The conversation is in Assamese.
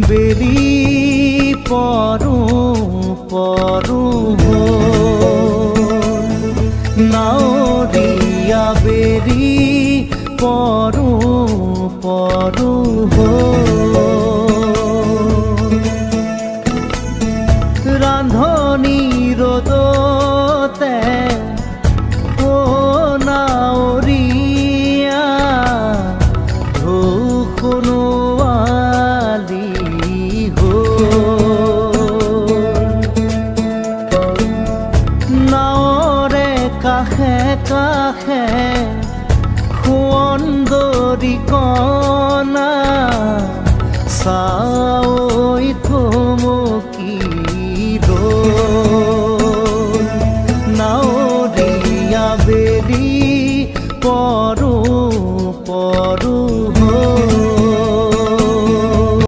বেলি পৰু পৰু নাওৰিয়া বেলি পৰু পৰু ৰান্ধনি ৰোদতে ও নাওৰিয়া ধুখনোয়ালি নাওৰে কাষে কাষে সুন্দৰী কণা